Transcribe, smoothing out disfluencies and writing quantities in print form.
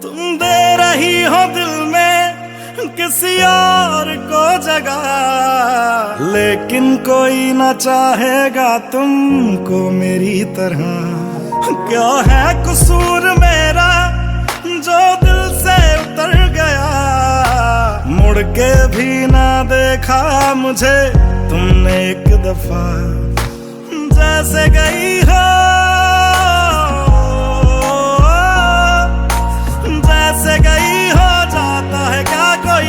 तुम दे रही हो दिल में किसी और को जगह, लेकिन कोई ना चाहेगा तुमको मेरी तरह। क्या है कसूर मेरा जो दिल से उतर गया, मुड़ के भी ना देखा मुझे तुमने एक दफा। जैसे गई हो